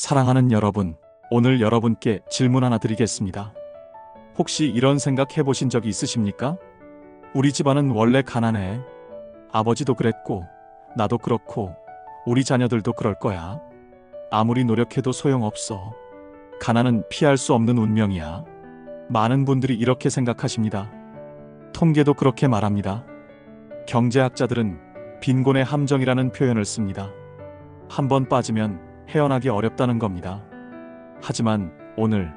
사랑하는 여러분, 오늘 여러분께 질문 하나 드리겠습니다. 혹시 이런 생각 해보신 적이 있으십니까? 우리 집안은 원래 가난해. 아버지도 그랬고, 나도 그렇고, 우리 자녀들도 그럴 거야. 아무리 노력해도 소용없어. 가난은 피할 수 없는 운명이야. 많은 분들이 이렇게 생각하십니다. 통계도 그렇게 말합니다. 경제학자들은 빈곤의 함정이라는 표현을 씁니다. 한 번 빠지면 헤어나기 어렵다는 겁니다. 하지만 오늘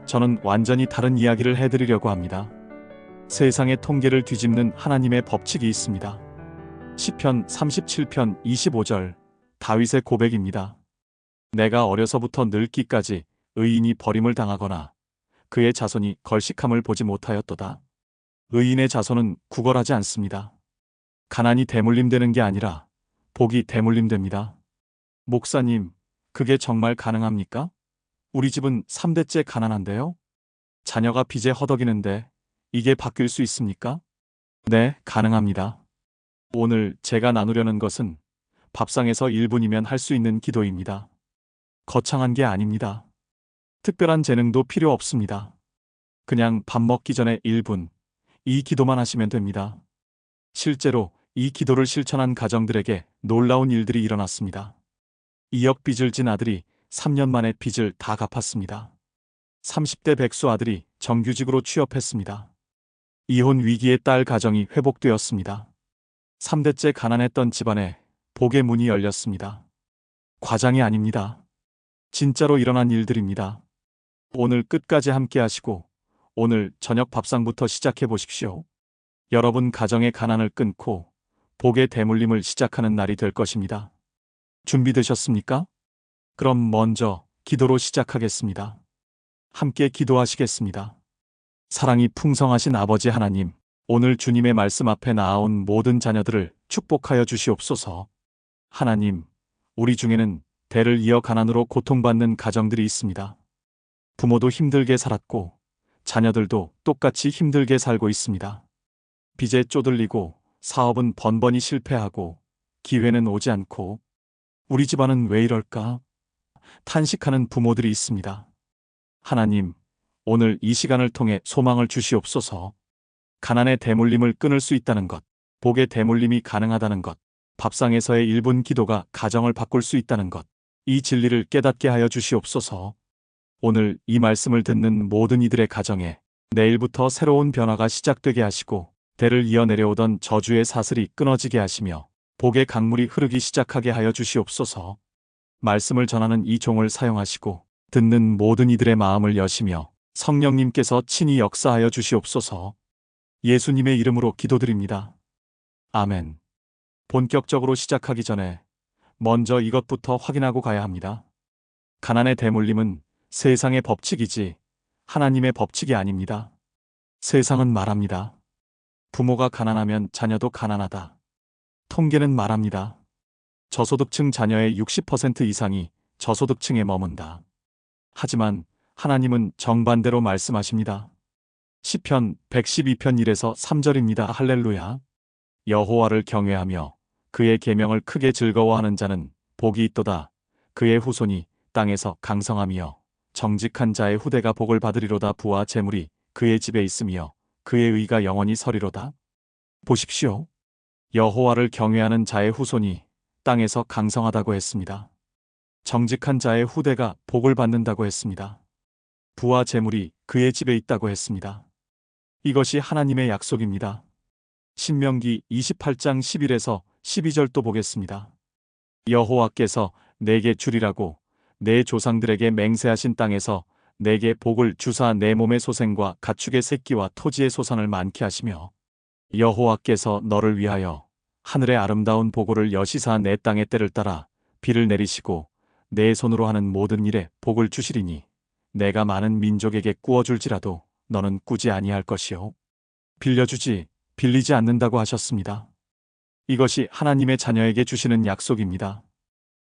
저는 완전히 다른 이야기를 해드리려고 합니다. 세상의 통계를 뒤집는 하나님의 법칙이 있습니다. 시편 37편 25절 다윗의 고백입니다. 내가 어려서부터 늙기까지 의인이 버림을 당하거나 그의 자손이 걸식함을 보지 못하였도다. 의인의 자손은 구걸하지 않습니다. 가난이 대물림되는 게 아니라 복이 대물림됩니다. 목사님, 그게 정말 가능합니까? 우리 집은 3대째 가난한데요? 자녀가 빚에 허덕이는데 이게 바뀔 수 있습니까? 네, 가능합니다. 오늘 제가 나누려는 것은 밥상에서 1분이면 할 수 있는 기도입니다. 거창한 게 아닙니다. 특별한 재능도 필요 없습니다. 그냥 밥 먹기 전에 1분, 이 기도만 하시면 됩니다. 실제로 이 기도를 실천한 가정들에게 놀라운 일들이 일어났습니다. 2억 빚을 진 아들이 3년 만에 빚을 다 갚았습니다. 30대 백수 아들이 정규직으로 취업했습니다. 이혼 위기의 딸 가정이 회복되었습니다. 3대째 가난했던 집안에 복의 문이 열렸습니다. 과장이 아닙니다. 진짜로 일어난 일들입니다. 오늘 끝까지 함께 하시고 오늘 저녁 밥상부터 시작해 보십시오. 여러분 가정의 가난을 끊고 복의 대물림을 시작하는 날이 될 것입니다. 준비되셨습니까? 그럼 먼저 기도로 시작하겠습니다. 함께 기도하시겠습니다. 사랑이 풍성하신 아버지 하나님, 오늘 주님의 말씀 앞에 나아온 모든 자녀들을 축복하여 주시옵소서. 하나님, 우리 중에는 대를 이어 가난으로 고통받는 가정들이 있습니다. 부모도 힘들게 살았고 자녀들도 똑같이 힘들게 살고 있습니다. 빚에 쪼들리고 사업은 번번이 실패하고 기회는 오지 않고 우리 집안은 왜 이럴까? 탄식하는 부모들이 있습니다. 하나님, 오늘 이 시간을 통해 소망을 주시옵소서. 가난의 대물림을 끊을 수 있다는 것, 복의 대물림이 가능하다는 것, 밥상에서의 1분 기도가 가정을 바꿀 수 있다는 것, 이 진리를 깨닫게 하여 주시옵소서. 오늘 이 말씀을 듣는 모든 이들의 가정에 내일부터 새로운 변화가 시작되게 하시고 대를 이어 내려오던 저주의 사슬이 끊어지게 하시며 복의 강물이 흐르기 시작하게 하여 주시옵소서. 말씀을 전하는 이 종을 사용하시고 듣는 모든 이들의 마음을 여시며 성령님께서 친히 역사하여 주시옵소서. 예수님의 이름으로 기도드립니다. 아멘. 본격적으로 시작하기 전에 먼저 이것부터 확인하고 가야 합니다. 가난의 대물림은 세상의 법칙이지 하나님의 법칙이 아닙니다. 세상은 말합니다. 부모가 가난하면 자녀도 가난하다. 통계는 말합니다. 저소득층 자녀의 60% 이상이 저소득층에 머문다. 하지만 하나님은 정반대로 말씀하십니다. 시편 112편 1에서 3절입니다. 할렐루야. 여호와를 경외하며 그의 계명을 크게 즐거워하는 자는 복이 있도다. 그의 후손이 땅에서 강성하며 정직한 자의 후대가 복을 받으리로다. 부와 재물이 그의 집에 있으며 그의 의가 영원히 서리로다. 보십시오. 여호와를 경외하는 자의 후손이 땅에서 강성하다고 했습니다. 정직한 자의 후대가 복을 받는다고 했습니다. 부와 재물이 그의 집에 있다고 했습니다. 이것이 하나님의 약속입니다. 신명기 28장 11에서 12절도 보겠습니다. 여호와께서 내게 주리라고 내 조상들에게 맹세하신 땅에서 내게 복을 주사 내 몸의 소생과 가축의 새끼와 토지의 소산을 많게 하시며 여호와께서 너를 위하여 하늘의 아름다운 보고를 여시사 내 땅의 때를 따라 비를 내리시고 내 손으로 하는 모든 일에 복을 주시리니 내가 많은 민족에게 꾸어줄지라도 너는 꾸지 아니할 것이요 빌려주지 빌리지 않는다고 하셨습니다. 이것이 하나님의 자녀에게 주시는 약속입니다.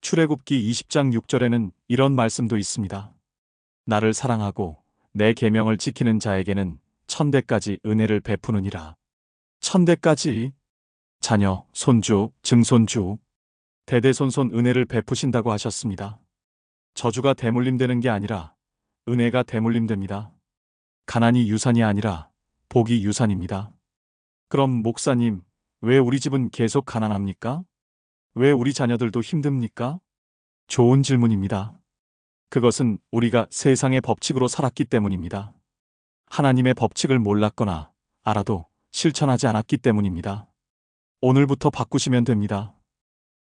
출애굽기 20장 6절에는 이런 말씀도 있습니다. 나를 사랑하고 내 계명을 지키는 자에게는 1000대까지 은혜를 베푸느니라. 1000대까지 자녀, 손주, 증손주, 대대손손 은혜를 베푸신다고 하셨습니다. 저주가 대물림되는 게 아니라 은혜가 대물림됩니다. 가난이 유산이 아니라 복이 유산입니다. 그럼 목사님, 왜 우리 집은 계속 가난합니까? 왜 우리 자녀들도 힘듭니까? 좋은 질문입니다. 그것은 우리가 세상의 법칙으로 살았기 때문입니다. 하나님의 법칙을 몰랐거나 알아도 실천하지 않았기 때문입니다. 오늘부터 바꾸시면 됩니다.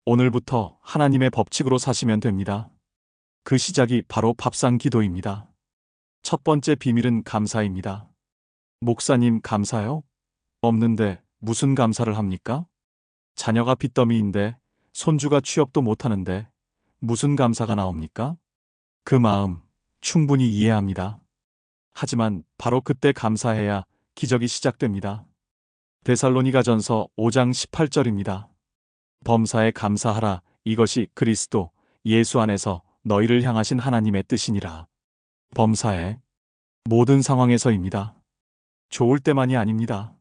오늘부터 하나님의 법칙으로 사시면 됩니다. 그 시작이 바로 밥상 기도입니다. 첫 번째 비밀은 감사입니다. 목사님, 감사요? 없는데 무슨 감사를 합니까? 자녀가 빚더미인데 손주가 취업도 못하는데 무슨 감사가 나옵니까? 그 마음 충분히 이해합니다. 하지만 바로 그때 감사해야 기적이 시작됩니다. 데살로니가전서 5장 18절입니다. 범사에 감사하라. 이것이 그리스도 예수 안에서 너희를 향하신 하나님의 뜻이니라. 범사에 모든 상황에서입니다. 좋을 때만이 아닙니다.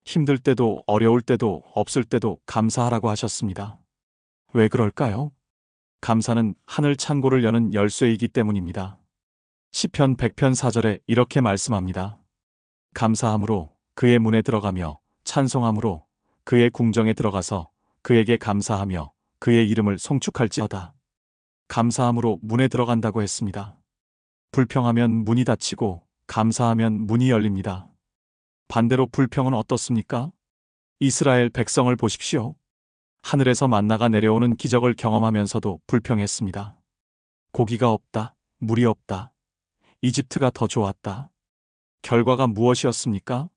힘들 때도 어려울 때도 없을 때도 감사하라고 하셨습니다. 왜 그럴까요? 감사는 하늘 창고를 여는 열쇠이기 때문입니다. 시편 100편 4절에 이렇게 말씀합니다. 감사함으로 그의 문에 들어가며 찬송함으로 그의 궁정에 들어가서 그에게 감사하며 그의 이름을 송축할지어다. 감사함으로 문에 들어간다고 했습니다. 불평하면 문이 닫히고 감사하면 문이 열립니다. 반대로 불평은 어떻습니까? 이스라엘 백성을 보십시오. 하늘에서 만나가 내려오는 기적을 경험하면서도 불평했습니다. 고기가 없다, 물이 없다, 이집트가 더 좋았다. 결과가 무엇이었습니까?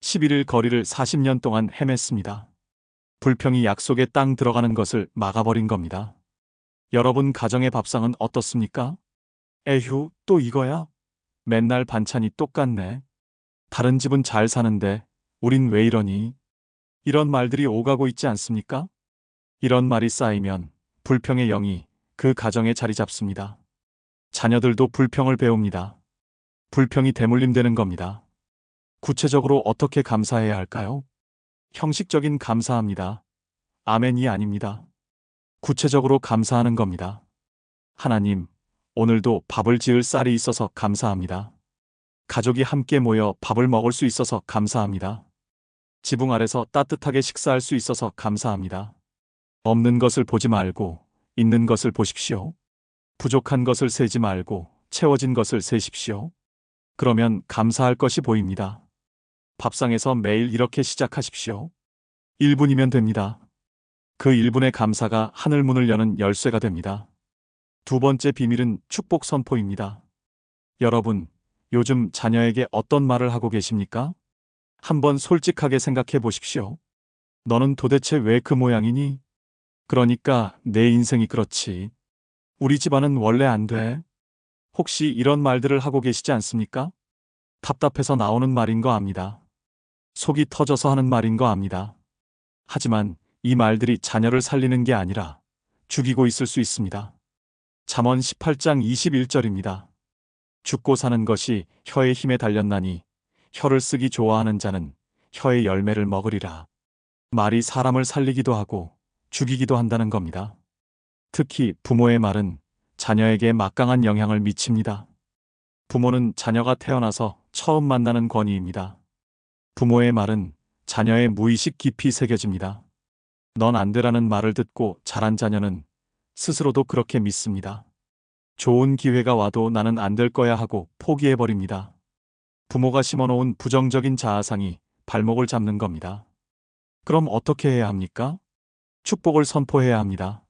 11일 거리를 40년 동안 헤맸습니다. 불평이 약속의 땅 들어가는 것을 막아버린 겁니다. 여러분 가정의 밥상은 어떻습니까? 에휴, 또 이거야? 맨날 반찬이 똑같네. 다른 집은 잘 사는데 우린 왜 이러니? 이런 말들이 오가고 있지 않습니까? 이런 말이 쌓이면 불평의 영이 그 가정에 자리 잡습니다. 자녀들도 불평을 배웁니다. 불평이 대물림되는 겁니다. 구체적으로 어떻게 감사해야 할까요? 형식적인 감사합니다. 아멘이 아닙니다. 구체적으로 감사하는 겁니다. 하나님, 오늘도 밥을 지을 쌀이 있어서 감사합니다. 가족이 함께 모여 밥을 먹을 수 있어서 감사합니다. 지붕 아래서 따뜻하게 식사할 수 있어서 감사합니다. 없는 것을 보지 말고 있는 것을 보십시오. 부족한 것을 세지 말고 채워진 것을 세십시오. 그러면 감사할 것이 보입니다. 밥상에서 매일 이렇게 시작하십시오. 1분이면 됩니다. 그 1분의 감사가 하늘 문을 여는 열쇠가 됩니다. 두 번째 비밀은 축복 선포입니다. 여러분, 요즘 자녀에게 어떤 말을 하고 계십니까? 한번 솔직하게 생각해 보십시오. 너는 도대체 왜 그 모양이니? 그러니까 내 인생이 그렇지. 우리 집안은 원래 안 돼. 혹시 이런 말들을 하고 계시지 않습니까? 답답해서 나오는 말인 거 압니다. 속이 터져서 하는 말인 거 압니다. 하지만 이 말들이 자녀를 살리는 게 아니라 죽이고 있을 수 있습니다. 잠언 18장 21절입니다. 죽고 사는 것이 혀의 힘에 달렸나니 혀를 쓰기 좋아하는 자는 혀의 열매를 먹으리라. 말이 사람을 살리기도 하고 죽이기도 한다는 겁니다. 특히 부모의 말은 자녀에게 막강한 영향을 미칩니다. 부모는 자녀가 태어나서 처음 만나는 권위입니다. 부모의 말은 자녀의 무의식 깊이 새겨집니다. 넌 안 되라는 말을 듣고 자란 자녀는 스스로도 그렇게 믿습니다. 좋은 기회가 와도 나는 안 될 거야 하고 포기해버립니다. 부모가 심어놓은 부정적인 자아상이 발목을 잡는 겁니다. 그럼 어떻게 해야 합니까? 축복을 선포해야 합니다.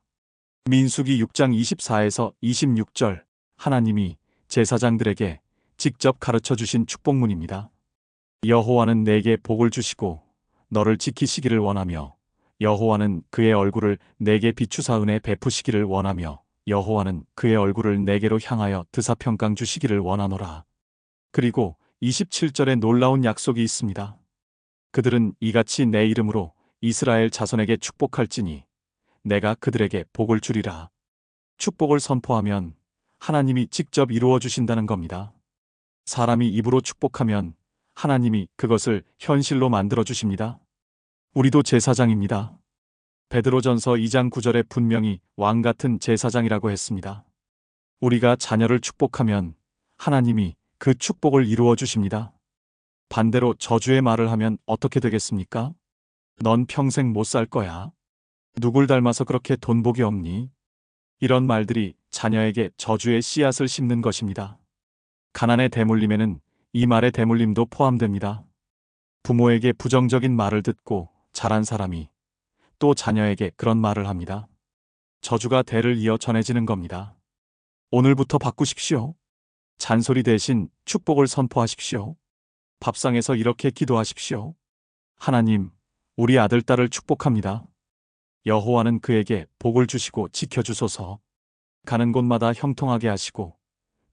민수기 6장 24에서 26절, 하나님이 제사장들에게 직접 가르쳐 주신 축복문입니다. 여호와는 내게 복을 주시고 너를 지키시기를 원하며 여호와는 그의 얼굴을 내게 비추사 은혜 베푸시기를 원하며 여호와는 그의 얼굴을 내게로 향하여 드사평강 주시기를 원하노라. 그리고 27절에 놀라운 약속이 있습니다. 그들은 이같이 내 이름으로 이스라엘 자손에게 축복할지니 내가 그들에게 복을 주리라. 축복을 선포하면 하나님이 직접 이루어 주신다는 겁니다. 사람이 입으로 축복하면 하나님이 그것을 현실로 만들어 주십니다. 우리도 제사장입니다. 베드로전서 2장 9절에 분명히 왕 같은 제사장이라고 했습니다. 우리가 자녀를 축복하면 하나님이 그 축복을 이루어 주십니다. 반대로 저주의 말을 하면 어떻게 되겠습니까? 넌 평생 못 살 거야. 누굴 닮아서 그렇게 돈 복이 없니? 이런 말들이 자녀에게 저주의 씨앗을 심는 것입니다. 가난의 대물림에는 이 말의 대물림도 포함됩니다. 부모에게 부정적인 말을 듣고 자란 사람이 또 자녀에게 그런 말을 합니다. 저주가 대를 이어 전해지는 겁니다. 오늘부터 바꾸십시오. 잔소리 대신 축복을 선포하십시오. 밥상에서 이렇게 기도하십시오. 하나님, 우리 아들, 딸을 축복합니다. 여호와는 그에게 복을 주시고 지켜주소서. 가는 곳마다 형통하게 하시고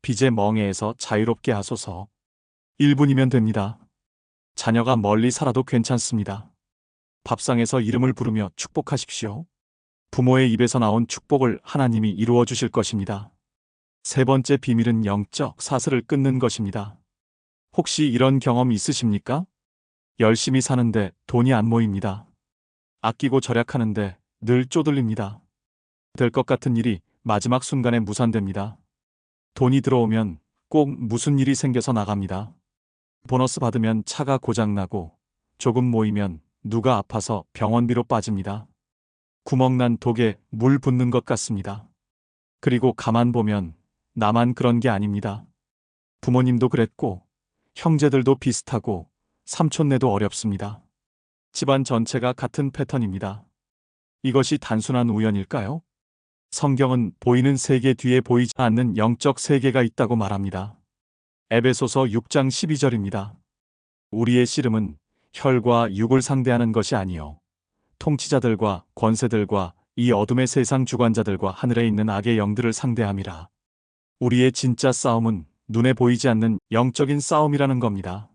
빚의 멍에에서 자유롭게 하소서. 1분이면 됩니다. 자녀가 멀리 살아도 괜찮습니다. 밥상에서 이름을 부르며 축복하십시오. 부모의 입에서 나온 축복을 하나님이 이루어 주실 것입니다. 세 번째 비밀은 영적 사슬을 끊는 것입니다. 혹시 이런 경험 있으십니까? 열심히 사는데 돈이 안 모입니다. 아끼고 절약하는데 늘 쪼들립니다. 될 것 같은 일이 마지막 순간에 무산됩니다. 돈이 들어오면 꼭 무슨 일이 생겨서 나갑니다. 보너스 받으면 차가 고장나고 조금 모이면 누가 아파서 병원비로 빠집니다. 구멍난 독에 물 붓는 것 같습니다. 그리고 가만 보면 나만 그런 게 아닙니다. 부모님도 그랬고 형제들도 비슷하고 삼촌네도 어렵습니다. 집안 전체가 같은 패턴입니다. 이것이 단순한 우연일까요? 성경은 보이는 세계 뒤에 보이지 않는 영적 세계가 있다고 말합니다. 에베소서 6장 12절입니다. 우리의 씨름은 혈과 육을 상대하는 것이 아니요 통치자들과 권세들과 이 어둠의 세상 주관자들과 하늘에 있는 악의 영들을 상대함이라. 우리의 진짜 싸움은 눈에 보이지 않는 영적인 싸움이라는 겁니다.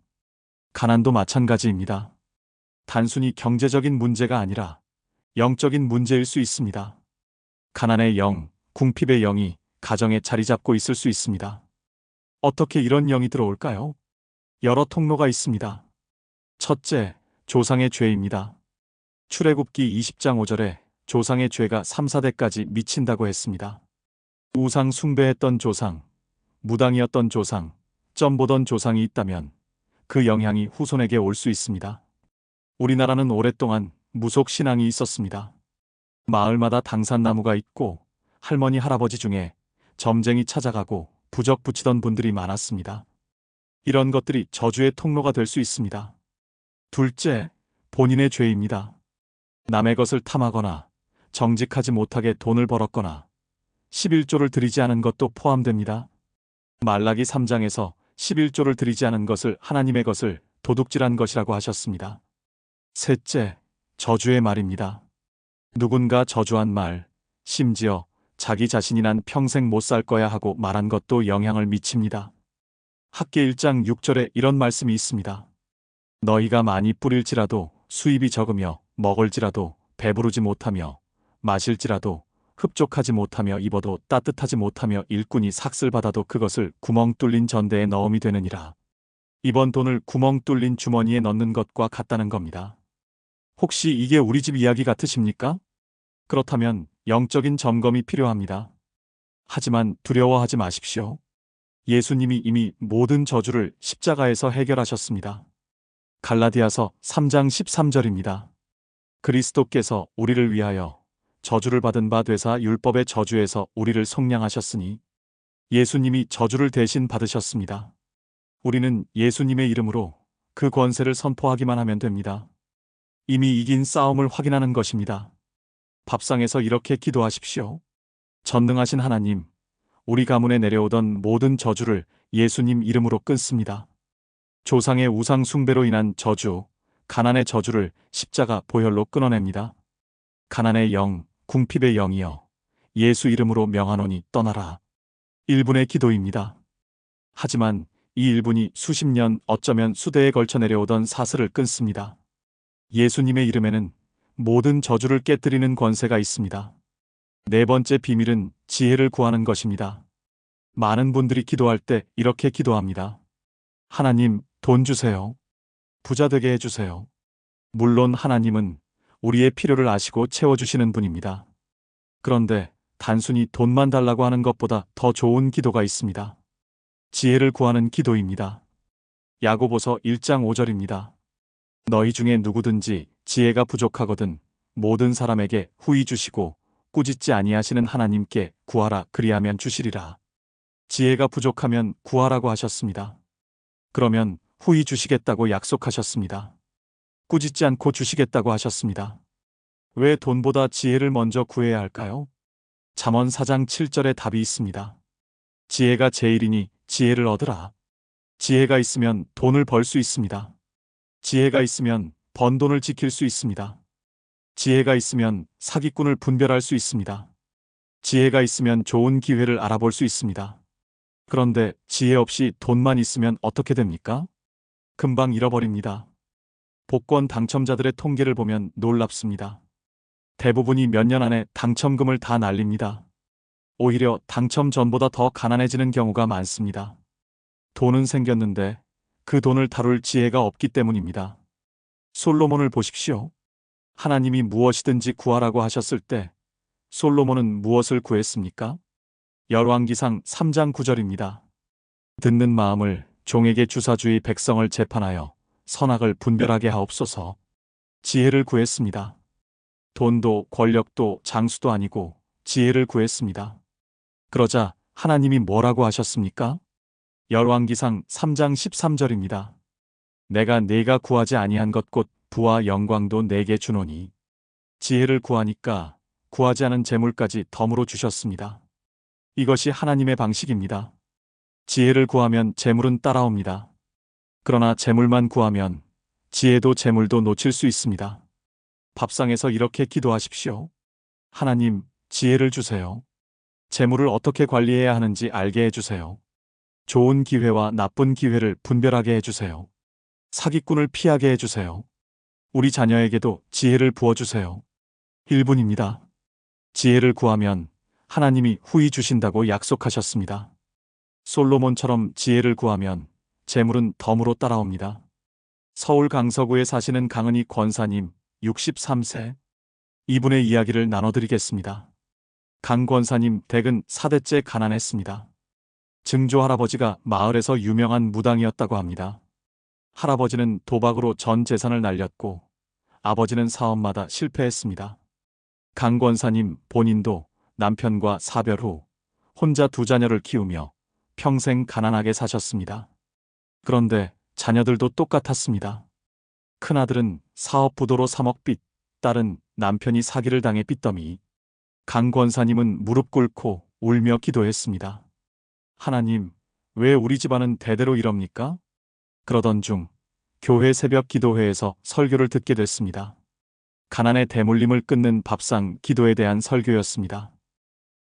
가난도 마찬가지입니다. 단순히 경제적인 문제가 아니라 영적인 문제일 수 있습니다. 가난의 영, 궁핍의 영이 가정에 자리 잡고 있을 수 있습니다. 어떻게 이런 영이 들어올까요? 여러 통로가 있습니다. 첫째, 조상의 죄입니다. 출애굽기 20장 5절에 조상의 죄가 3, 4대까지 미친다고 했습니다. 우상 숭배했던 조상, 무당이었던 조상, 점 보던 조상이 있다면 그 영향이 후손에게 올 수 있습니다. 우리나라는 오랫동안 무속 신앙이 있었습니다. 마을마다 당산나무가 있고 할머니 할아버지 중에 점쟁이 찾아가고 부적 붙이던 분들이 많았습니다. 이런 것들이 저주의 통로가 될 수 있습니다. 둘째, 본인의 죄입니다. 남의 것을 탐하거나 정직하지 못하게 돈을 벌었거나 11조를 드리지 않은 것도 포함됩니다. 말라기 3장에서 11조를 드리지 않은 것을 하나님의 것을 도둑질한 것이라고 하셨습니다. 셋째, 저주의 말입니다. 누군가 저주한 말, 심지어 자기 자신이 난 평생 못 살 거야 하고 말한 것도 영향을 미칩니다. 학계 1장 6절에 이런 말씀이 있습니다. 너희가 많이 뿌릴지라도 수입이 적으며 먹을지라도 배부르지 못하며 마실지라도 흡족하지 못하며 입어도 따뜻하지 못하며 일꾼이 삭슬 받아도 그것을 구멍 뚫린 전대에 넣음이 되느니라. 이번 돈을 구멍 뚫린 주머니에 넣는 것과 같다는 겁니다. 혹시 이게 우리 집 이야기 같으십니까? 그렇다면 영적인 점검이 필요합니다. 하지만 두려워하지 마십시오. 예수님이 이미 모든 저주를 십자가에서 해결하셨습니다. 갈라디아서 3장 13절입니다. 그리스도께서 우리를 위하여 저주를 받은 바 되사 율법의 저주에서 우리를 속량하셨으니 예수님이 저주를 대신 받으셨습니다. 우리는 예수님의 이름으로 그 권세를 선포하기만 하면 됩니다. 이미 이긴 싸움을 확인하는 것입니다. 밥상에서 이렇게 기도하십시오. 전능하신 하나님, 우리 가문에 내려오던 모든 저주를 예수님 이름으로 끊습니다. 조상의 우상 숭배로 인한 저주, 가난의 저주를 십자가 보혈로 끊어냅니다. 가난의 영, 궁핍의 영이여, 예수 이름으로 명하노니 떠나라. 1분의 기도입니다. 하지만 이 1분이 수십 년, 어쩌면 수대에 걸쳐 내려오던 사슬을 끊습니다. 예수님의 이름에는 모든 저주를 깨뜨리는 권세가 있습니다. 네 번째 비밀은 지혜를 구하는 것입니다. 많은 분들이 기도할 때 이렇게 기도합니다. 하나님, 돈 주세요. 부자 되게 해주세요. 물론 하나님은 우리의 필요를 아시고 채워주시는 분입니다. 그런데 단순히 돈만 달라고 하는 것보다 더 좋은 기도가 있습니다. 지혜를 구하는 기도입니다. 야고보서 1장 5절입니다. 너희 중에 누구든지 지혜가 부족하거든 모든 사람에게 후히 주시고 꾸짖지 아니하시는 하나님께 구하라 그리하면 주시리라. 지혜가 부족하면 구하라고 하셨습니다. 그러면 후히 주시겠다고 약속하셨습니다. 꾸짖지 않고 주시겠다고 하셨습니다. 왜 돈보다 지혜를 먼저 구해야 할까요? 잠언 4장 7절에 답이 있습니다. 지혜가 제일이니 지혜를 얻으라. 지혜가 있으면 돈을 벌 수 있습니다. 지혜가 있으면 번 돈을 지킬 수 있습니다. 지혜가 있으면 사기꾼을 분별할 수 있습니다. 지혜가 있으면 좋은 기회를 알아볼 수 있습니다. 그런데 지혜 없이 돈만 있으면 어떻게 됩니까? 금방 잃어버립니다. 복권 당첨자들의 통계를 보면 놀랍습니다. 대부분이 몇 년 안에 당첨금을 다 날립니다. 오히려 당첨 전보다 더 가난해지는 경우가 많습니다. 돈은 생겼는데 그 돈을 다룰 지혜가 없기 때문입니다. 솔로몬을 보십시오. 하나님이 무엇이든지 구하라고 하셨을 때 솔로몬은 무엇을 구했습니까? 열왕기상 3장 9절입니다. 듣는 마음을 종에게 주사 주의 백성을 재판하여 선악을 분별하게 하옵소서. 지혜를 구했습니다. 돈도 권력도 장수도 아니고 지혜를 구했습니다. 그러자 하나님이 뭐라고 하셨습니까? 열왕기상 3장 13절입니다. 내가 구하지 아니한 것 곧 부와 영광도 내게 주노니. 지혜를 구하니까 구하지 않은 재물까지 덤으로 주셨습니다. 이것이 하나님의 방식입니다. 지혜를 구하면 재물은 따라옵니다. 그러나 재물만 구하면 지혜도 재물도 놓칠 수 있습니다. 밥상에서 이렇게 기도하십시오. 하나님, 지혜를 주세요. 재물을 어떻게 관리해야 하는지 알게 해주세요. 좋은 기회와 나쁜 기회를 분별하게 해주세요. 사기꾼을 피하게 해주세요. 우리 자녀에게도 지혜를 부어주세요. 1분입니다. 지혜를 구하면 하나님이 후히 주신다고 약속하셨습니다. 솔로몬처럼 지혜를 구하면 재물은 덤으로 따라옵니다. 서울 강서구에 사시는 강은희 권사님 63세. 이분의 이야기를 나눠드리겠습니다. 강 권사님 댁은 4대째 가난했습니다. 증조 할아버지가 마을에서 유명한 무당이었다고 합니다. 할아버지는 도박으로 전 재산을 날렸고 아버지는 사업마다 실패했습니다. 강 권사님 본인도 남편과 사별 후 혼자 2자녀를 키우며 평생 가난하게 사셨습니다. 그런데 자녀들도 똑같았습니다. 큰아들은 사업 부도로 3억 빚, 딸은 남편이 사기를 당해 빚더미. 강 권사님은 무릎 꿇고 울며 기도했습니다. 하나님, 왜 우리 집안은 대대로 이럽니까? 그러던 중 교회 새벽 기도회에서 설교를 듣게 됐습니다. 가난의 대물림을 끊는 밥상 기도에 대한 설교였습니다.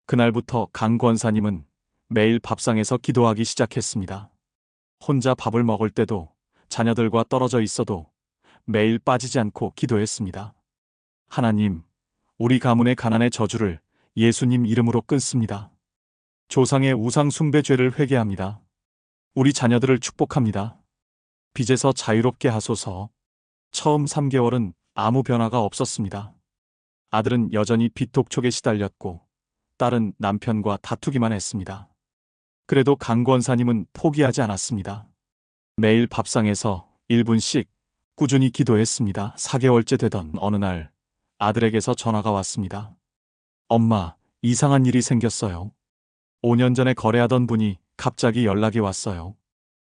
그날부터 강 권사님은 매일 밥상에서 기도하기 시작했습니다. 혼자 밥을 먹을 때도 자녀들과 떨어져 있어도 매일 빠지지 않고 기도했습니다. 하나님, 우리 가문의 가난의 저주를 예수님 이름으로 끊습니다. 조상의 우상 숭배 죄를 회개합니다. 우리 자녀들을 축복합니다. 빚에서 자유롭게 하소서. 처음 3개월은 아무 변화가 없었습니다. 아들은 여전히 빚 독촉에 시달렸고 딸은 남편과 다투기만 했습니다. 그래도 강 권사님은 포기하지 않았습니다. 매일 밥상에서 1분씩 꾸준히 기도했습니다. 4개월째 되던 어느 날 아들에게서 전화가 왔습니다. 엄마, 이상한 일이 생겼어요. 5년 전에 거래하던 분이 갑자기 연락이 왔어요.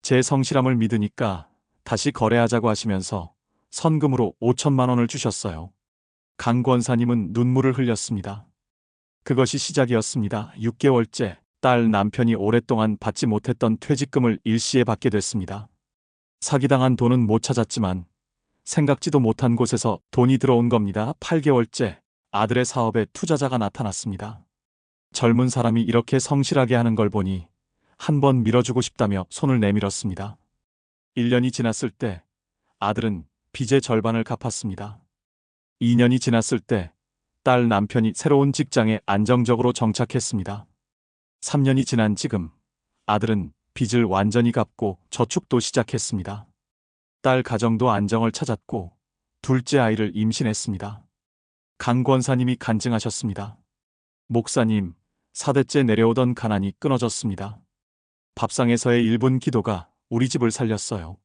제 성실함을 믿으니까 다시 거래하자고 하시면서 선금으로 5천만 원을 주셨어요. 강 권사님은 눈물을 흘렸습니다. 그것이 시작이었습니다. 6개월째 딸 남편이 오랫동안 받지 못했던 퇴직금을 일시에 받게 됐습니다. 사기당한 돈은 못 찾았지만 생각지도 못한 곳에서 돈이 들어온 겁니다. 8개월째 아들의 사업에 투자자가 나타났습니다. 젊은 사람이 이렇게 성실하게 하는 걸 보니 한번 밀어주고 싶다며 손을 내밀었습니다. 1년이 지났을 때 아들은 빚의 절반을 갚았습니다. 2년이 지났을 때 딸 남편이 새로운 직장에 안정적으로 정착했습니다. 3년이 지난 지금 아들은 빚을 완전히 갚고 저축도 시작했습니다. 딸 가정도 안정을 찾았고 둘째 아이를 임신했습니다. 강 권사님이 간증하셨습니다. 목사님, 4대째 내려오던 가난이 끊어졌습니다. 밥상에서의 1분 기도가 우리 집을 살렸어요.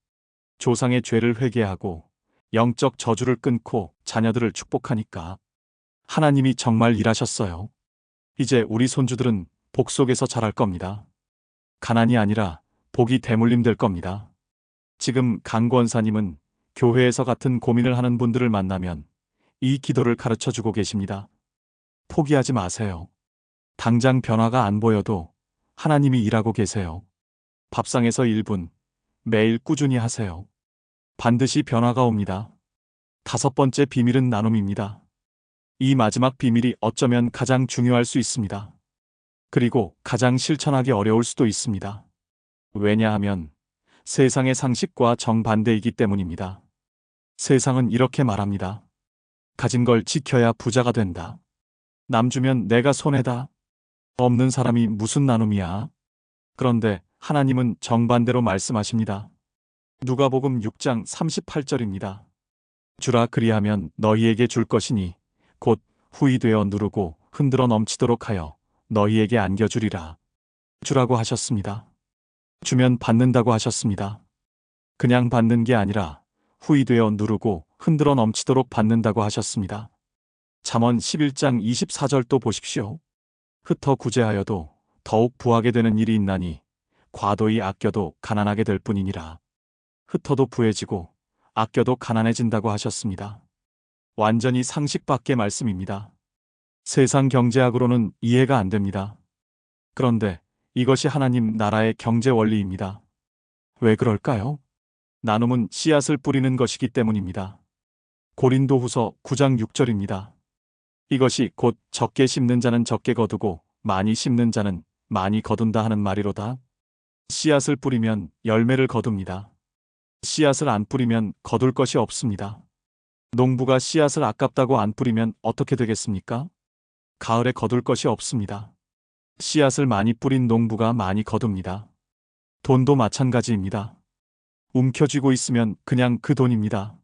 조상의 죄를 회개하고 영적 저주를 끊고 자녀들을 축복하니까 하나님이 정말 일하셨어요. 이제 우리 손주들은 복 속에서 자랄 겁니다. 가난이 아니라 복이 대물림 될 겁니다. 지금 강 권사님은 교회에서 같은 고민을 하는 분들을 만나면 이 기도를 가르쳐 주고 계십니다. 포기하지 마세요. 당장 변화가 안 보여도 하나님이 일하고 계세요. 밥상에서 1분, 매일 꾸준히 하세요. 반드시 변화가 옵니다. 5번째 비밀은 나눔입니다. 이 마지막 비밀이 어쩌면 가장 중요할 수 있습니다. 그리고 가장 실천하기 어려울 수도 있습니다. 왜냐하면 세상의 상식과 정반대이기 때문입니다. 세상은 이렇게 말합니다. 가진 걸 지켜야 부자가 된다. 남 주면 내가 손해다. 없는 사람이 무슨 나눔이야. 그런데 하나님은 정반대로 말씀하십니다. 누가복음 6장 38절입니다. 주라 그리하면 너희에게 줄 것이니 곧 후이 되어 누르고 흔들어 넘치도록 하여 너희에게 안겨주리라. 주라고 하셨습니다. 주면 받는다고 하셨습니다. 그냥 받는 게 아니라 후이 되어 누르고 흔들어 넘치도록 받는다고 하셨습니다. 잠언 11장 24절도 보십시오. 흩어 구제하여도 더욱 부하게 되는 일이 있나니 과도히 아껴도 가난하게 될 뿐이니라. 흩어도 부해지고 아껴도 가난해진다고 하셨습니다. 완전히 상식 밖의 말씀입니다. 세상 경제학으로는 이해가 안 됩니다. 그런데 이것이 하나님 나라의 경제 원리입니다. 왜 그럴까요? 나눔은 씨앗을 뿌리는 것이기 때문입니다. 고린도후서 9장 6절입니다. 이것이 곧 적게 심는 자는 적게 거두고 많이 심는 자는 많이 거둔다 하는 말이로다. 씨앗을 뿌리면 열매를 거둡니다. 씨앗을 안 뿌리면 거둘 것이 없습니다. 농부가 씨앗을 아깝다고 안 뿌리면 어떻게 되겠습니까? 가을에 거둘 것이 없습니다. 씨앗을 많이 뿌린 농부가 많이 거둡니다. 돈도 마찬가지입니다. 움켜쥐고 있으면 그냥 그 돈입니다.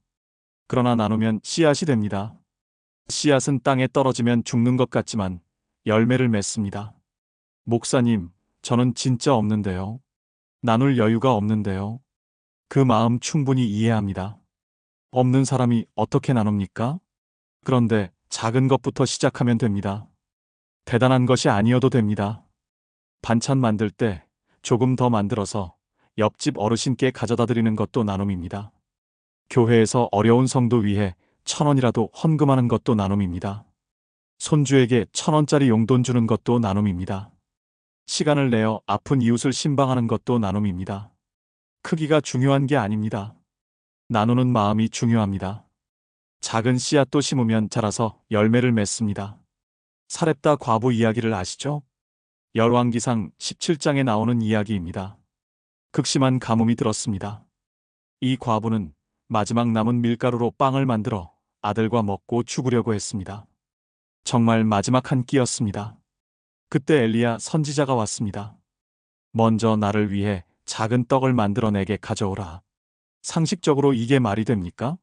그러나 나누면 씨앗이 됩니다. 씨앗은 땅에 떨어지면 죽는 것 같지만 열매를 맺습니다. 목사님, 저는 진짜 없는데요. 나눌 여유가 없는데요. 그 마음 충분히 이해합니다. 없는 사람이 어떻게 나눕니까? 그런데 작은 것부터 시작하면 됩니다. 대단한 것이 아니어도 됩니다. 반찬 만들 때 조금 더 만들어서 옆집 어르신께 가져다 드리는 것도 나눔입니다. 교회에서 어려운 성도 위해 1,000원이라도 헌금하는 것도 나눔입니다. 손주에게 1,000원짜리 용돈 주는 것도 나눔입니다. 시간을 내어 아픈 이웃을 신방하는 것도 나눔입니다. 크기가 중요한 게 아닙니다. 나누는 마음이 중요합니다. 작은 씨앗도 심으면 자라서 열매를 맺습니다. 사렙다 과부 이야기를 아시죠? 열왕기상 17장에 나오는 이야기입니다. 극심한 가뭄이 들었습니다. 이 과부는 마지막 남은 밀가루로 빵을 만들어 아들과 먹고 죽으려고 했습니다. 정말 마지막 한 끼였습니다. 그때 엘리야 선지자가 왔습니다. 먼저 나를 위해 작은 떡을 만들어 내게 가져오라. 상식적으로 이게 말이 됩니까?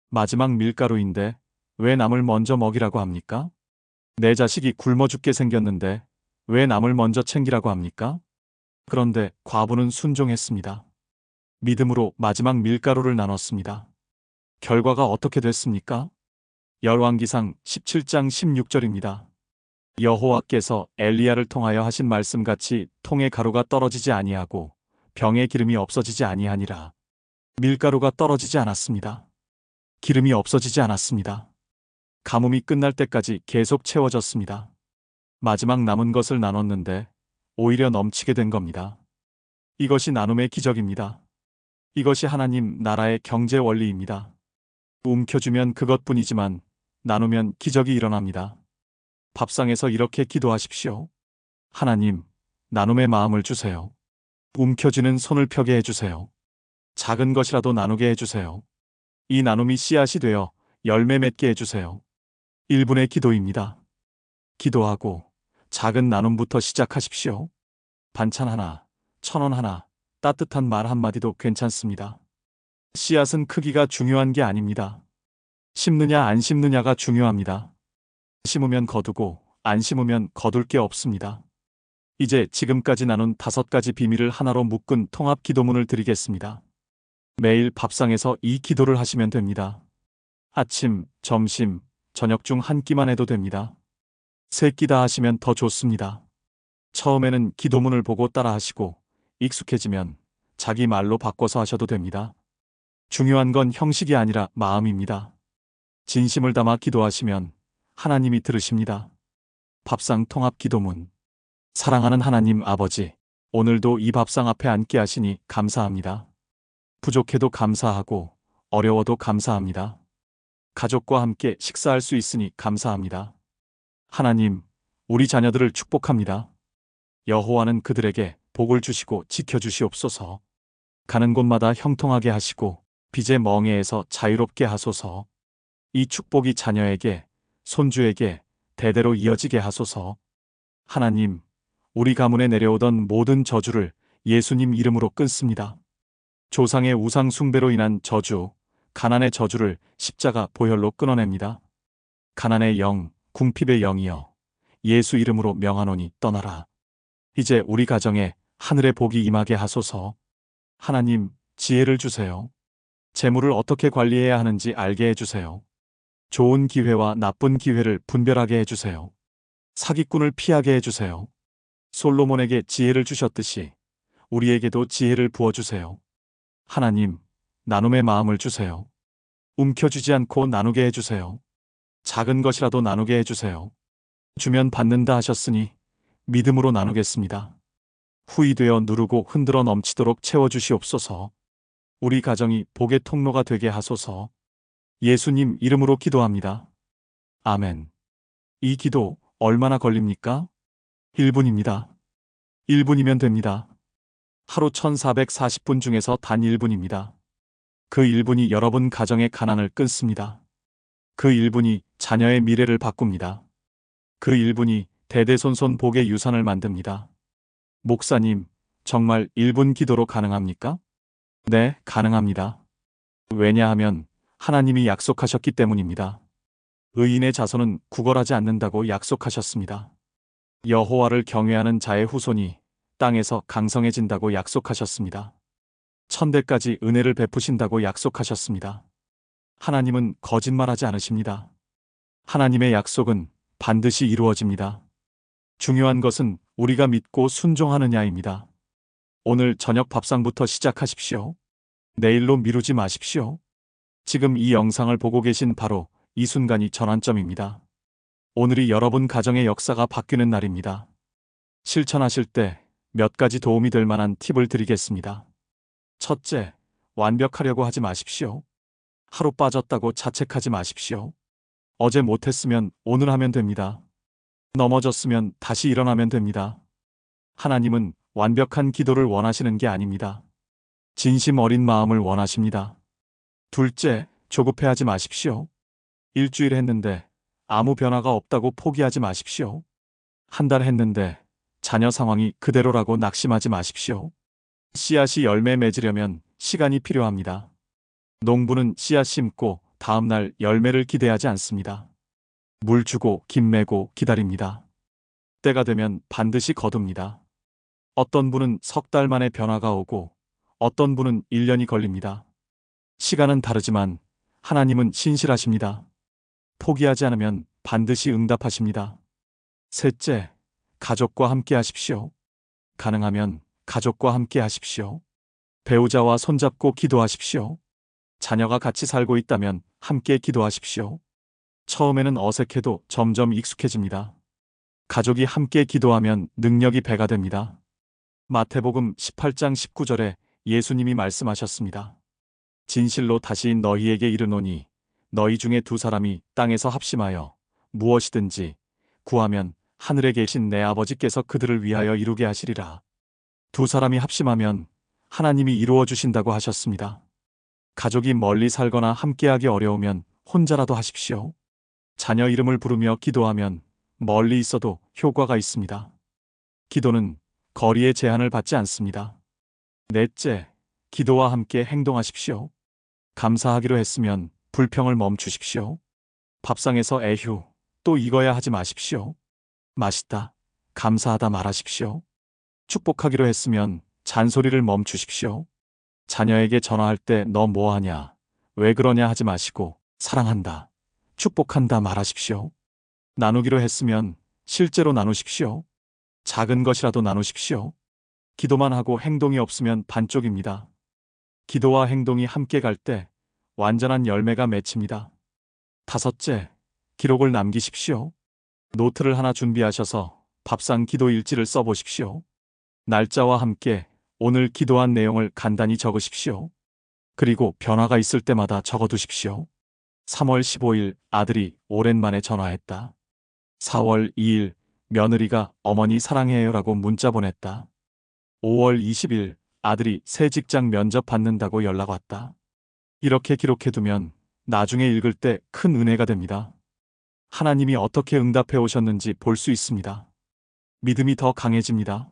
마지막 밀가루인데 왜 남을 먼저 먹이라고 합니까? 내 자식이 굶어 죽게 생겼는데 왜 남을 먼저 챙기라고 합니까? 그런데 과부는 순종했습니다. 믿음으로 마지막 밀가루를 나눴습니다. 결과가 어떻게 됐습니까? 열왕기상 17장 16절입니다. 여호와께서 엘리야를 통하여 하신 말씀같이 통에 가루가 떨어지지 아니하고 병에 기름이 없어지지 아니하니라. 밀가루가 떨어지지 않았습니다. 기름이 없어지지 않았습니다. 가뭄이 끝날 때까지 계속 채워졌습니다. 마지막 남은 것을 나눴는데 오히려 넘치게 된 겁니다. 이것이 나눔의 기적입니다. 이것이 하나님 나라의 경제 원리입니다. 움켜주면 그것뿐이지만 나누면 기적이 일어납니다. 밥상에서 이렇게 기도하십시오. 하나님, 나눔의 마음을 주세요. 움켜쥐는 손을 펴게 해주세요. 작은 것이라도 나누게 해주세요. 이 나눔이 씨앗이 되어 열매 맺게 해주세요. 1분의 기도입니다. 기도하고 작은 나눔부터 시작하십시오. 반찬 하나, 1,000원 하나, 따뜻한 말 한마디도 괜찮습니다. 씨앗은 크기가 중요한 게 아닙니다. 심느냐 안 심느냐가 중요합니다. 심으면 거두고 안 심으면 거둘 게 없습니다. 이제 지금까지 나눈 5가지 비밀을 하나로 묶은 통합 기도문을 드리겠습니다. 매일 밥상에서 이 기도를 하시면 됩니다. 아침, 점심, 저녁 중 한 끼만 해도 됩니다. 3끼 다 하시면 더 좋습니다. 처음에는 기도문을 보고 따라 하시고 익숙해지면 자기 말로 바꿔서 하셔도 됩니다. 중요한 건 형식이 아니라 마음입니다. 진심을 담아 기도하시면 하나님이 들으십니다. 밥상 통합 기도문. 사랑하는 하나님 아버지, 오늘도 이 밥상 앞에 앉게 하시니 감사합니다. 부족해도 감사하고 어려워도 감사합니다. 가족과 함께 식사할 수 있으니 감사합니다. 하나님, 우리 자녀들을 축복합니다. 여호와는 그들에게 복을 주시고 지켜주시옵소서. 가는 곳마다 형통하게 하시고 빚의 멍에에서 자유롭게 하소서. 이 축복이 자녀에게, 손주에게 대대로 이어지게 하소서. 하나님, 우리 가문에 내려오던 모든 저주를 예수님 이름으로 끊습니다. 조상의 우상 숭배로 인한 저주, 가난의 저주를 십자가 보혈로 끊어냅니다. 가난의 영, 궁핍의 영이여, 예수 이름으로 명하노니 떠나라. 이제 우리 가정에 하늘의 복이 임하게 하소서. 하나님, 지혜를 주세요. 재물을 어떻게 관리해야 하는지 알게 해주세요. 좋은 기회와 나쁜 기회를 분별하게 해주세요. 사기꾼을 피하게 해주세요. 솔로몬에게 지혜를 주셨듯이 우리에게도 지혜를 부어주세요. 하나님, 나눔의 마음을 주세요. 움켜쥐지 않고 나누게 해주세요. 작은 것이라도 나누게 해주세요. 주면 받는다 하셨으니 믿음으로 나누겠습니다. 후이 되어 누르고 흔들어 넘치도록 채워주시옵소서. 우리 가정이 복의 통로가 되게 하소서. 예수님 이름으로 기도합니다. 아멘. 이 기도 얼마나 걸립니까? 1분입니다. 1분이면 됩니다. 하루 1440분 중에서 단 1분입니다. 그 1분이 여러분 가정의 가난을 끊습니다. 그 1분이 자녀의 미래를 바꿉니다. 그 1분이 대대손손 복의 유산을 만듭니다. 목사님, 정말 1분 기도로 가능합니까? 네, 가능합니다. 왜냐하면 하나님이 약속하셨기 때문입니다. 의인의 자손은 구걸하지 않는다고 약속하셨습니다. 여호와를 경외하는 자의 후손이 땅에서 강성해진다고 약속하셨습니다. 천대까지 은혜를 베푸신다고 약속하셨습니다. 하나님은 거짓말하지 않으십니다. 하나님의 약속은 반드시 이루어집니다. 중요한 것은 우리가 믿고 순종하느냐입니다. 오늘 저녁 밥상부터 시작하십시오. 내일로 미루지 마십시오. 지금 이 영상을 보고 계신 바로 이 순간이 전환점입니다. 오늘이 여러분 가정의 역사가 바뀌는 날입니다. 실천하실 때 몇 가지 도움이 될 만한 팁을 드리겠습니다. 첫째, 완벽하려고 하지 마십시오. 하루 빠졌다고 자책하지 마십시오. 어제 못했으면 오늘 하면 됩니다. 넘어졌으면 다시 일어나면 됩니다. 하나님은 완벽한 기도를 원하시는 게 아닙니다. 진심 어린 마음을 원하십니다. 둘째, 조급해하지 마십시오. 일주일 했는데 아무 변화가 없다고 포기하지 마십시오. 한 달 했는데 자녀 상황이 그대로라고 낙심하지 마십시오. 씨앗이 열매 맺으려면 시간이 필요합니다. 농부는 씨앗 심고 다음날 열매를 기대하지 않습니다. 물 주고 김 매고 기다립니다. 때가 되면 반드시 거둡니다. 어떤 분은 석 달 만에 변화가 오고 어떤 분은 1년이 걸립니다. 시간은 다르지만 하나님은 신실하십니다. 포기하지 않으면 반드시 응답하십니다. 셋째, 가족과 함께 하십시오. 가능하면 가족과 함께 하십시오. 배우자와 손잡고 기도하십시오. 자녀가 같이 살고 있다면 함께 기도하십시오. 처음에는 어색해도 점점 익숙해집니다. 가족이 함께 기도하면 능력이 배가 됩니다. 마태복음 18장 19절에 예수님이 말씀하셨습니다. 진실로 다시 너희에게 이르노니 너희 중에 2사람이 땅에서 합심하여 무엇이든지 구하면 하늘에 계신 내 아버지께서 그들을 위하여 이루게 하시리라. 2사람이 합심하면 하나님이 이루어 주신다고 하셨습니다. 가족이 멀리 살거나 함께하기 어려우면 혼자라도 하십시오. 자녀 이름을 부르며 기도하면 멀리 있어도 효과가 있습니다. 기도는 거리의 제한을 받지 않습니다. 넷째, 기도와 함께 행동하십시오. 감사하기로 했으면 불평을 멈추십시오. 밥상에서 에휴, 또 이거야 하지 마십시오. 맛있다, 감사하다 말하십시오. 축복하기로 했으면 잔소리를 멈추십시오. 자녀에게 전화할 때 너 뭐하냐, 왜 그러냐 하지 마시고 사랑한다, 축복한다 말하십시오. 나누기로 했으면 실제로 나누십시오. 작은 것이라도 나누십시오. 기도만 하고 행동이 없으면 반쪽입니다. 기도와 행동이 함께 갈 때 완전한 열매가 맺힙니다. 다섯째, 기록을 남기십시오. 노트를 하나 준비하셔서 밥상 기도 일지를 써보십시오. 날짜와 함께 오늘 기도한 내용을 간단히 적으십시오. 그리고 변화가 있을 때마다 적어두십시오. 3월 15일 아들이 오랜만에 전화했다. 4월 2일 며느리가 어머니 사랑해요라고 문자 보냈다. 5월 20일 아들이 새 직장 면접 받는다고 연락 왔다. 이렇게 기록해두면 나중에 읽을 때 큰 은혜가 됩니다. 하나님이 어떻게 응답해 오셨는지 볼 수 있습니다. 믿음이 더 강해집니다.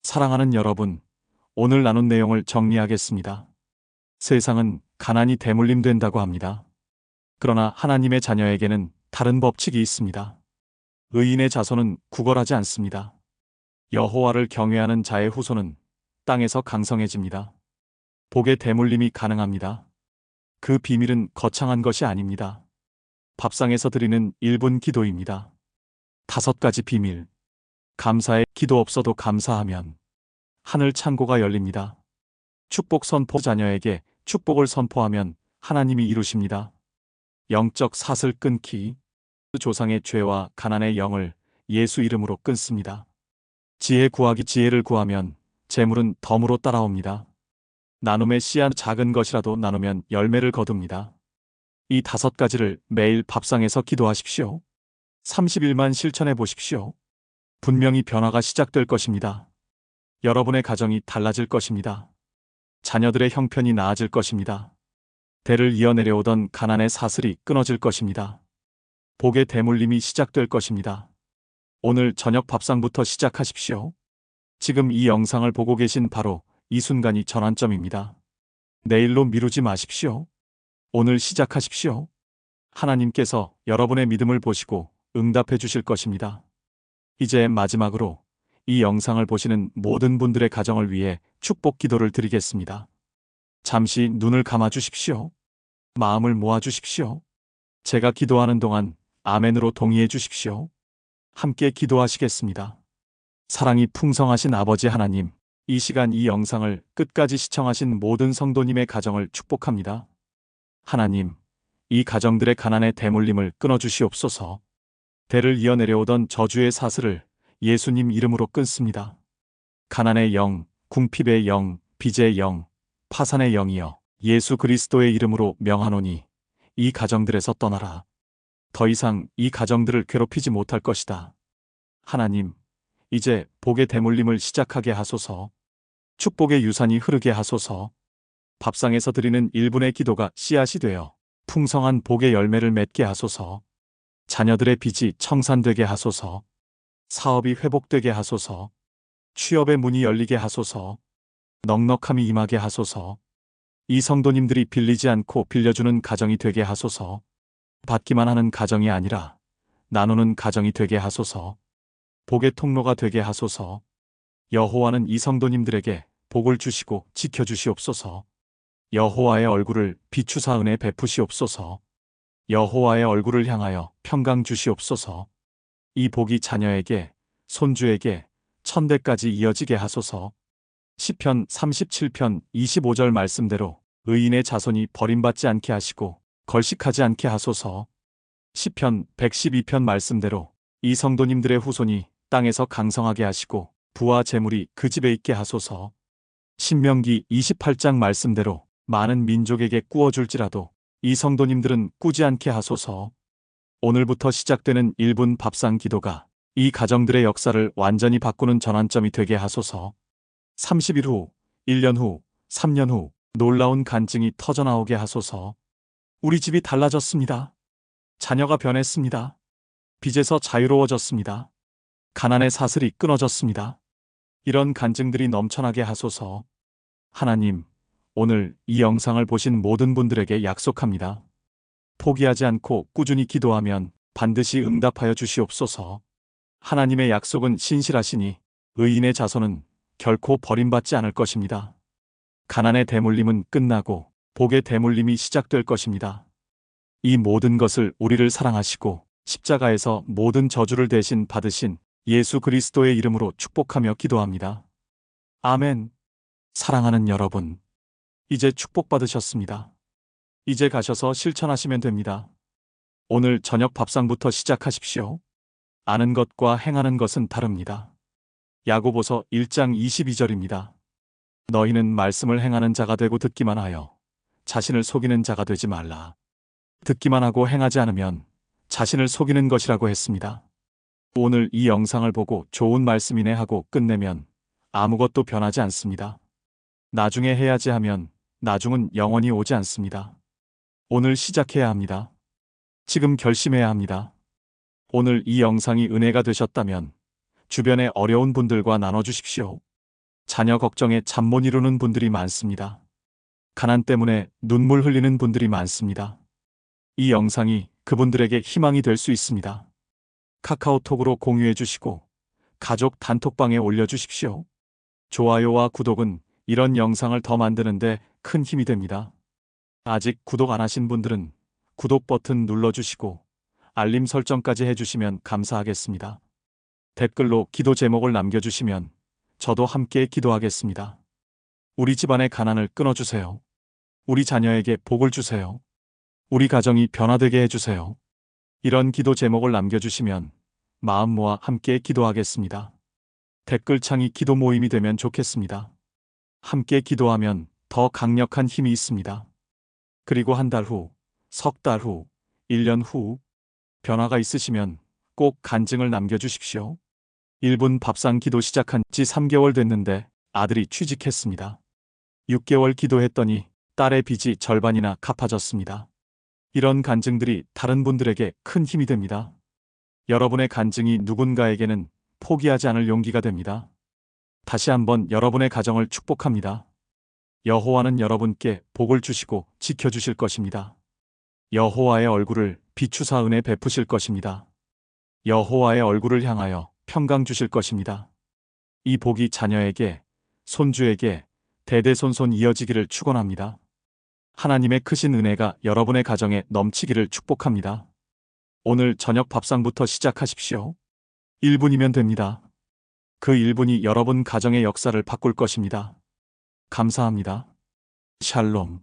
사랑하는 여러분, 오늘 나눈 내용을 정리하겠습니다. 세상은 가난이 대물림된다고 합니다. 그러나 하나님의 자녀에게는 다른 법칙이 있습니다. 의인의 자손은 구걸하지 않습니다. 여호와를 경외하는 자의 후손은 땅에서 강성해집니다. 복의 대물림이 가능합니다. 그 비밀은 거창한 것이 아닙니다. 밥상에서 드리는 1분 기도입니다. 5가지 비밀. 감사의 기도 없어도 감사하면 하늘 창고가 열립니다. 축복 선포. 자녀에게 축복을 선포하면 하나님이 이루십니다. 영적 사슬 끊기. 조상의 죄와 가난의 영을 예수 이름으로 끊습니다. 지혜 구하기. 지혜를 구하면 재물은 덤으로 따라옵니다. 나눔의 씨앗. 작은 것이라도 나누면 열매를 거둡니다. 이 5가지를 매일 밥상에서 기도하십시오. 30일만 실천해 보십시오. 분명히 변화가 시작될 것입니다. 여러분의 가정이 달라질 것입니다. 자녀들의 형편이 나아질 것입니다. 대를 이어 내려오던 가난의 사슬이 끊어질 것입니다. 복의 대물림이 시작될 것입니다. 오늘 저녁 밥상부터 시작하십시오. 지금 이 영상을 보고 계신 바로 이 순간이 전환점입니다. 내일로 미루지 마십시오. 오늘 시작하십시오. 하나님께서 여러분의 믿음을 보시고 응답해 주실 것입니다. 이제 마지막으로 이 영상을 보시는 모든 분들의 가정을 위해 축복 기도를 드리겠습니다. 잠시 눈을 감아 주십시오. 마음을 모아 주십시오. 제가 기도하는 동안 아멘으로 동의해 주십시오. 함께 기도하시겠습니다. 사랑이 풍성하신 아버지 하나님, 이 시간 이 영상을 끝까지 시청하신 모든 성도님의 가정을 축복합니다. 하나님, 이 가정들의 가난의 대물림을 끊어주시옵소서. 대를 이어 내려오던 저주의 사슬을 예수님 이름으로 끊습니다. 가난의 영, 궁핍의 영, 빚의 영, 파산의 영이여 예수 그리스도의 이름으로 명하노니 이 가정들에서 떠나라. 더 이상 이 가정들을 괴롭히지 못할 것이다. 하나님, 이제 복의 대물림을 시작하게 하소서. 축복의 유산이 흐르게 하소서. 밥상에서 드리는 1분의 기도가 씨앗이 되어 풍성한 복의 열매를 맺게 하소서. 자녀들의 빚이 청산되게 하소서. 사업이 회복되게 하소서. 취업의 문이 열리게 하소서. 넉넉함이 임하게 하소서. 이 성도님들이 빌리지 않고 빌려주는 가정이 되게 하소서. 받기만 하는 가정이 아니라 나누는 가정이 되게 하소서. 복의 통로가 되게 하소서. 여호와는 이 성도님들에게 복을 주시고 지켜주시옵소서. 여호와의 얼굴을 비추사 은혜 베푸시옵소서. 여호와의 얼굴을 향하여 평강 주시옵소서. 이 복이 자녀에게, 손주에게, 천대까지 이어지게 하소서. 시편 37편 25절 말씀대로 의인의 자손이 버림받지 않게 하시고 걸식하지 않게 하소서. 시편 112편 말씀대로 이 성도님들의 후손이 땅에서 강성하게 하시고 부와 재물이 그 집에 있게 하소서. 신명기 28장 말씀대로 많은 민족에게 꾸어줄지라도 이 성도님들은 꾸지 않게 하소서. 오늘부터 시작되는 1분 밥상 기도가 이 가정들의 역사를 완전히 바꾸는 전환점이 되게 하소서. 30일 후, 1년 후, 3년 후 놀라운 간증이 터져나오게 하소서. 우리 집이 달라졌습니다. 자녀가 변했습니다. 빚에서 자유로워졌습니다. 가난의 사슬이 끊어졌습니다. 이런 간증들이 넘쳐나게 하소서. 하나님, 오늘 이 영상을 보신 모든 분들에게 약속합니다. 포기하지 않고 꾸준히 기도하면 반드시 응답하여 주시옵소서. 하나님의 약속은 신실하시니 의인의 자손은 결코 버림받지 않을 것입니다. 가난의 대물림은 끝나고 복의 대물림이 시작될 것입니다. 이 모든 것을 우리를 사랑하시고 십자가에서 모든 저주를 대신 받으신 예수 그리스도의 이름으로 축복하며 기도합니다. 아멘. 사랑하는 여러분, 이제 축복받으셨습니다. 이제 가셔서 실천하시면 됩니다. 오늘 저녁 밥상부터 시작하십시오. 아는 것과 행하는 것은 다릅니다. 야고보서 1장 22절입니다. 너희는 말씀을 행하는 자가 되고 듣기만 하여 자신을 속이는 자가 되지 말라. 듣기만 하고 행하지 않으면 자신을 속이는 것이라고 했습니다. 오늘 이 영상을 보고 좋은 말씀이네 하고 끝내면 아무것도 변하지 않습니다. 나중에 해야지 하면 나중은 영원히 오지 않습니다. 오늘 시작해야 합니다. 지금 결심해야 합니다. 오늘 이 영상이 은혜가 되셨다면 주변에 어려운 분들과 나눠주십시오. 자녀 걱정에 잠 못 이루는 분들이 많습니다. 가난 때문에 눈물 흘리는 분들이 많습니다. 이 영상이 그분들에게 희망이 될 수 있습니다. 카카오톡으로 공유해 주시고 가족 단톡방에 올려주십시오. 좋아요와 구독은 이런 영상을 더 만드는데 큰 힘이 됩니다. 아직 구독 안 하신 분들은 구독 버튼 눌러주시고 알림 설정까지 해주시면 감사하겠습니다. 댓글로 기도 제목을 남겨주시면 저도 함께 기도하겠습니다. 우리 집안의 가난을 끊어주세요. 우리 자녀에게 복을 주세요. 우리 가정이 변화되게 해주세요. 이런 기도 제목을 남겨주시면 마음 모아 함께 기도하겠습니다. 댓글창이 기도 모임이 되면 좋겠습니다. 함께 기도하면 더 강력한 힘이 있습니다. 그리고 한 달 후, 석 달 후, 1년 후 변화가 있으시면 꼭 간증을 남겨주십시오. 1분 밥상 기도 시작한 지 3개월 됐는데 아들이 취직했습니다. 6개월 기도했더니 딸의 빚이 절반이나 갚아졌습니다. 이런 간증들이 다른 분들에게 큰 힘이 됩니다. 여러분의 간증이 누군가에게는 포기하지 않을 용기가 됩니다. 다시 한번 여러분의 가정을 축복합니다. 여호와는 여러분께 복을 주시고 지켜주실 것입니다. 여호와의 얼굴을 비추사 은혜 베푸실 것입니다. 여호와의 얼굴을 향하여 평강 주실 것입니다. 이 복이 자녀에게, 손주에게 대대손손 이어지기를 축원합니다. 하나님의 크신 은혜가 여러분의 가정에 넘치기를 축복합니다. 오늘 저녁 밥상부터 시작하십시오. 1분이면 됩니다. 그 1분이 여러분 가정의 역사를 바꿀 것입니다. 감사합니다. 샬롬.